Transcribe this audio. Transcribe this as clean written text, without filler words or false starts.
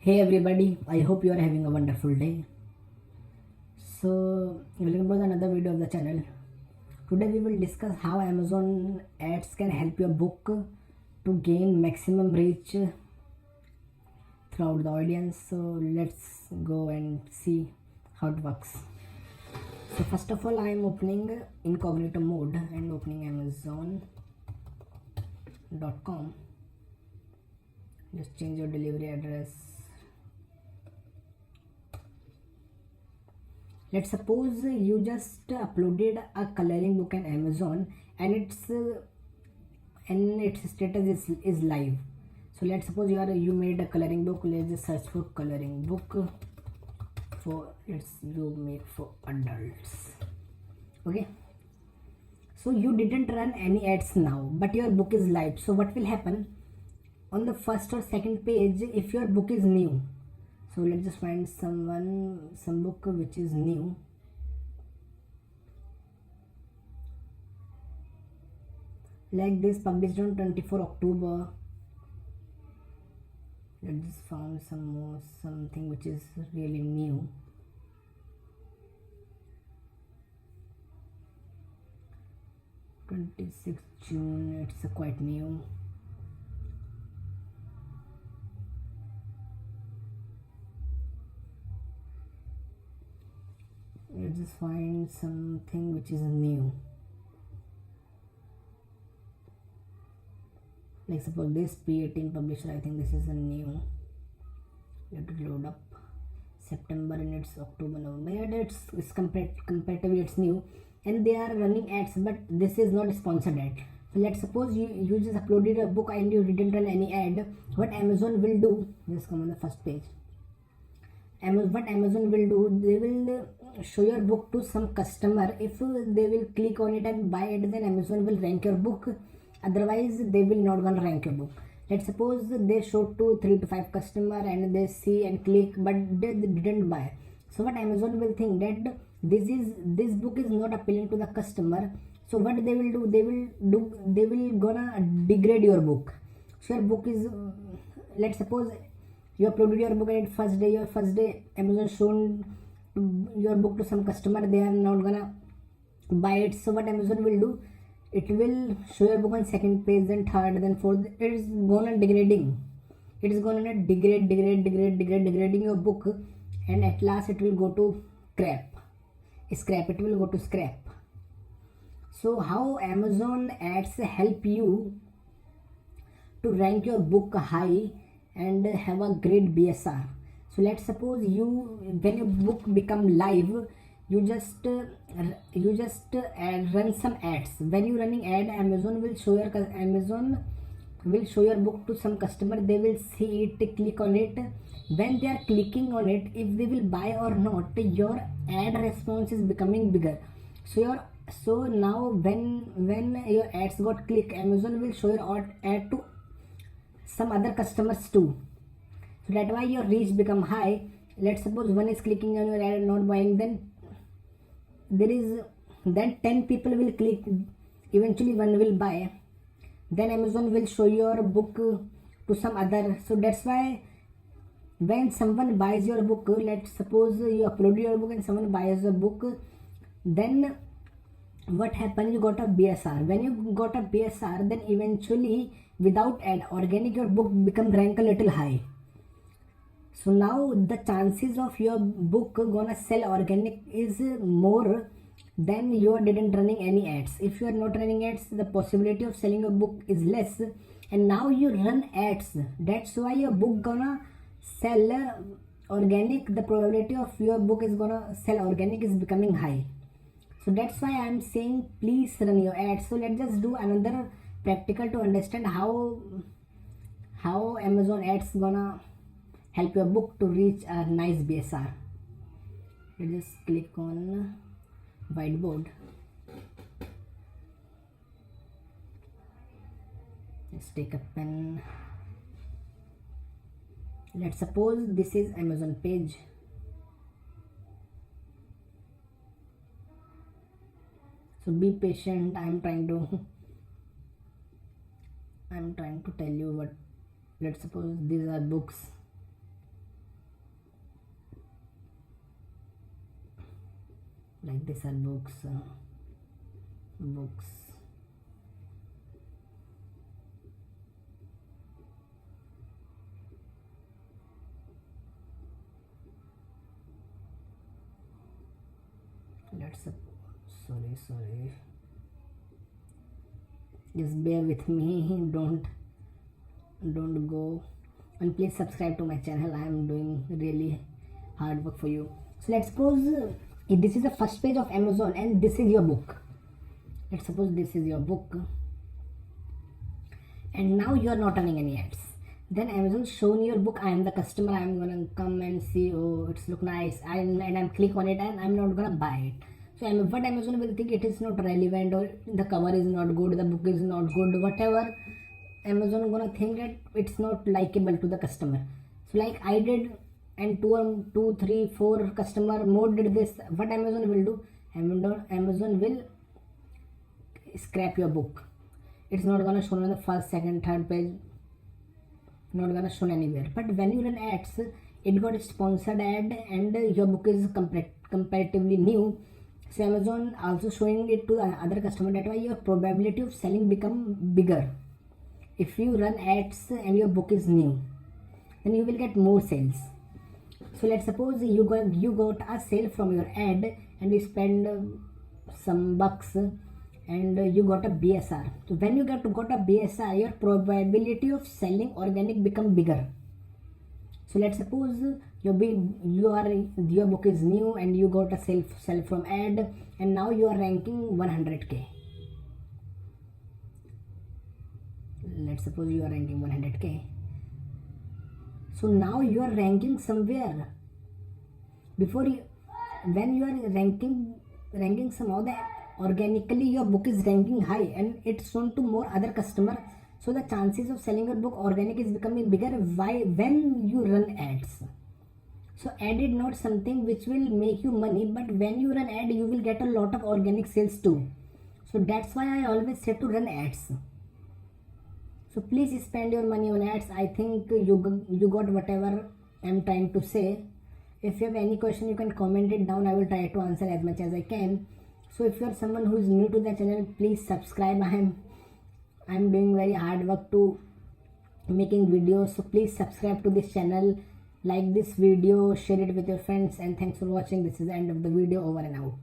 Hey everybody, I hope you are having a wonderful day. So, welcome to another video of the channel. Today we will discuss how Amazon ads can help your book to gain maximum reach throughout the audience. So, let's go and see how it works. So, first of all, I am opening incognito mode and opening Amazon.com. Just change your delivery address. Let's suppose you just uploaded a coloring book on Amazon and its status is live. So let's suppose you made a coloring book. Let's just search for coloring book you make for adults. Okay. So you didn't run any ads now, but your book is live. So what will happen on the first or second page if your book is new? So let's just find some book which is new. Like this, published on 24 October. Let's just found something which is really new. June 26th, it's quite new. Let's just find something which is new. Like suppose this P18 publisher, I think this is a new. Let it load up. September and it's October, November. Yeah, it's comparatively it's new, and they are running ads, but this is not sponsored ad. So let's suppose you just uploaded a book and you didn't run any ad. What Amazon will do? Just come on the first page. What Amazon will do? They will show your book to some customer. If they will click on it and buy it, then Amazon will rank your book. Otherwise, they will not gonna rank your book. Let's suppose they showed to 3 to 5 customer and they see and click, but they didn't buy. So what Amazon will think that this book is not appealing to the customer. So what they will do? They will gonna degrade your book. So your book is, let's suppose you uploaded your book and your first day Amazon shown your book to some customer. They are not gonna buy it. So what Amazon will do? It will show your book on second page, then third, then fourth. It is gonna degrading. It is gonna degrading your book, and at last it will go to scrap. It will go to scrap. So how Amazon ads help you to rank your book high and have a great BSR? So let's suppose when your book become live, you just run some ads. When you running ad, Amazon will show your book to some customer. They will see it, click on it. When they are clicking on it, if they will buy or not, your ad response is becoming bigger. So now when your ads got click, Amazon will show your ad to some other customers too. So that's why your reach become high. Let's suppose one is clicking on your ad and not buying, then 10 people will click, eventually one will buy, then Amazon will show your book to some other. So that's why when someone buys your book, let's suppose you upload your book and someone buys a book, then what happened? You got a BSR. When you got a BSR, then eventually without ad, organic, your book become rank a little high. So now the chances of your book gonna sell organic is more than you didn't running any ads. If you are not running ads, the possibility of selling a book is less, and now you run ads. That's why your book gonna sell organic. The probability of your book is gonna sell organic is becoming high. So that's why I am saying please run your ads. So let's just do another practical to understand how Amazon ads gonna help your book to reach a nice BSR. Let's just click on whiteboard. Let's take a pen. Let's suppose this is Amazon page. So be patient. I'm trying to tell you what. Let's suppose these are books. like these are books. Let's sorry, just bear with me. Don't go, and please subscribe to my channel. I am doing really hard work for you. So let's suppose this is the first page of Amazon and this is your book. Let's suppose this is your book and now you are not running any ads. Then Amazon shown your book. I am the customer. I am gonna come and see, oh, it's look nice, and I'm click on it, and I'm not gonna buy it. So what Amazon will think, it is not relevant, or the cover is not good, the book is not good, whatever. Amazon gonna think that it's not likable to the customer. So like I did, and two, three, four customer more did this. What Amazon will do? Amazon will scrap your book. It's not gonna show on the first, second, third page. Not gonna show anywhere. But when you run ads, it got a sponsored ad, and your book is comparatively new. So Amazon also showing it to other customer. That why your probability of selling become bigger. If you run ads and your book is new, then you will get more sales. So let's suppose you got a sale from your ad, and you spend some bucks, and you got a BSR. So when you got a BSR, your probability of selling organic become bigger. So let's suppose your book is new and you got a sell from ad, and now you are ranking 100k. Let's suppose you are ranking 100k. So now you are ranking somewhere. When you are ranking some other, organically your book is ranking high and it's shown to more other customer. So the chances of selling your book organic is becoming bigger. Why? When you run ads. So ad is not something which will make you money, but when you run ad, you will get a lot of organic sales too. So that's why I always say to run ads. So please spend your money on ads. I think you got whatever I'm trying to say. If you have any question, you can comment it down. I will try to answer as much as I can. So if you are someone who is new to the channel, please subscribe. I'm doing very hard work to making videos. So please subscribe to this channel, like this video, share it with your friends, and thanks for watching. This is the end of the video. Over and out.